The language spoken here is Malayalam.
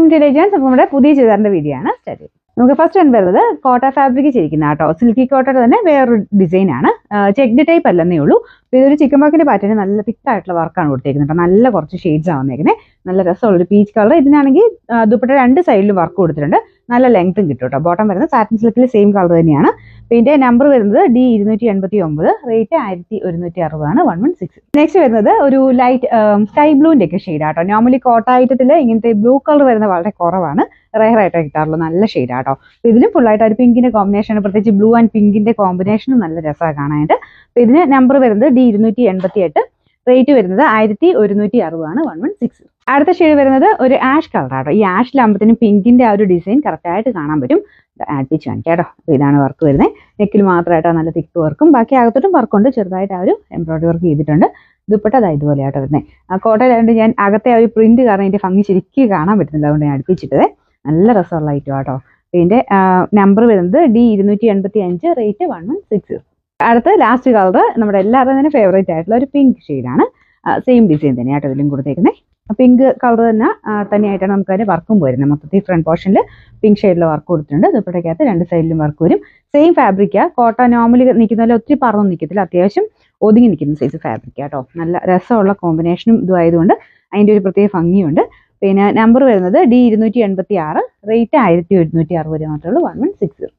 Welcome to ലേജൻസ്. അപ്പോൾ നമ്മുടെ പുതിയ ചുരിദാറിന്റെ വീഡിയോ ആണ് സ്റ്റാർട്ട് ചെയ്തത്. നമുക്ക് ഫസ്റ്റ് വരുന്നത് കോട്ട ഫാബ്രിക് ചെയ്തിരിക്കുന്ന കേട്ടോ. സിൽക്കി കോട്ടയുടെ തന്നെ വേറൊരു ഡിസൈൻ ആണ്. ചെക്ഡ് ടൈപ്പ് അല്ലെന്നേ ഉള്ളൂ. ഇതൊരു ചിക്കൻ വർക്കിന്റെ പാറ്റേൺ നല്ല തിക്കായിട്ടുള്ള വർക്കാണ് കൊടുത്തേക്കുന്നത്. നല്ല കുറച്ച് ഷെയ്ഡ്സ് ആണ് വന്നേക്കുന്നത്. നല്ല രസമുള്ള ഒരു പീച്ച് കളർ. ഇതിനാണെങ്കിൽ ദുപ്പട്ട രണ്ട് സൈഡിലും വർക്ക് കൊടുത്തിട്ടുണ്ട്. നല്ല ലെങ്ത്തും കിട്ടും കേട്ടോ. ബോട്ടം വരുന്നത് സാറ്റിൻ സിൽക്കിൽ സെയിം കളർ തന്നെയാണ്. ഇതിന്റെ നമ്പർ വരുന്നത് D289, റേറ്റ് 1160 116. നെക്സ്റ്റ് വരുന്നത് ഒരു ലൈറ്റ് സ്കൈ ബ്ലൂവിന്റെ ഒക്കെ ഷെയ്ഡ് ആട്ടോ. നോർമലി കോട്ട ഐറ്റത്തിൽ ഇങ്ങനത്തെ ബ്ലൂ കളർ വരുന്നത് വളരെ കുറവാണ്, റെയർ ആയിട്ട് കിട്ടാറുള്ളൂ. നല്ല ഷെയ്ഡ് ആട്ടോ. അപ്പോൾ ഇതിലും ഫുള്ളായിട്ട് ഒരു പിങ്കിന്റെ കോമ്പിനേഷൻ, പ്രത്യേകിച്ച് ബ്ലൂ ആൻഡ് പിങ്കിന്റെ കോമ്പിനേഷനും നല്ല രസമാണ് കാണാനായിട്ട്. അപ്പോൾ ഇതിന് നമ്പർ വരുന്നത് D288, റേറ്റ് വരുന്നത് 1160 116. അടുത്ത ഷെയ്ഡ് വരുന്നത് ഒരു ആഷ് കളർ ആട്ടോ. ഈ ആഷിലാകുമ്പോഴത്തേനും പിങ്കിന്റെ ആ ഒരു ഡിസൈൻ കറക്റ്റ് ആയിട്ട് കാണാൻ പറ്റും. ആഡ്പിച്ച് കാണിക്കാം കേട്ടോ. അപ്പോൾ ഇതാണ് വർക്ക് വരുന്നത്. നെക്കിൽ മാത്രമായിട്ടാണ് നല്ല തിക്ക് വർക്കും, ബാക്കി അകത്തോട്ടും വർക്കുണ്ട്. ചെറുതായിട്ട് ആ ഒരു എംബ്രോയിഡറി വർക്ക് ചെയ്തിട്ടുണ്ട്. ദുപ്പട്ട ഇതുപോലെ ആട്ടോ വരുന്നത്. ആ കോട്ടയിലായതുകൊണ്ട് ഞാൻ അകത്തെ ആ ഒരു പ്രിന്റ് കാരണം ഇതിന്റെ ഭംഗി ശരിക്കും കാണാൻ പറ്റുന്നില്ല, അതുകൊണ്ട് ഞാൻ അടുപ്പിച്ചിട്ടത്. നല്ല രസമുള്ള ഐറ്റം ആട്ടോ. ഇതിന്റെ നമ്പർ വരുന്നത് D285, റേറ്റ് 1160. അടുത്ത ലാസ്റ്റ് കളർ നമ്മുടെ എല്ലാവരുടെയും തന്നെ ഫേവറേറ്റ് ആയിട്ടുള്ള ഒരു പിങ്ക് ഷെയ്ഡാണ്. സെയിം ഡിസൈൻ തന്നെയാട്ടോ ഇതിലും കൊടുത്തേക്കുന്നത്. പിങ്ക് കളർ തന്നെയായിട്ടാണ് നമുക്ക് അതിന്റെ വർക്കും വരുന്നത്. മൊത്തത്തിൽ ഫ്രണ്ട് പോർഷനിൽ പിങ്ക് ഷെയ്ഡിൽ വർക്ക് കൊടുത്തിട്ടുണ്ട്. ദുപ്പട്ടയ്ക്കകത്ത് രണ്ട് സൈഡിലും വർക്ക് വരും. സെയിം ഫാബ്രിക്കാ. കോട്ട നോർമലി നിൽക്കുന്നതിൽ ഒത്തിരി പറന്നും നിൽക്കത്തില്ല, അത്യാവശ്യം ഒതുങ്ങി നിൽക്കുന്ന സൈസ് ഫാബ്രിക് കേട്ടോ. നല്ല രസമുള്ള കോമ്പിനേഷനും ഇതും ആയതുകൊണ്ട് അതിൻ്റെ ഒരു പ്രത്യേക ഭംഗിയുണ്ട്. പിന്നെ നമ്പർ വരുന്നത് D286, റേറ്റ് 1160 മാത്രമേ ഉള്ളൂ 1160.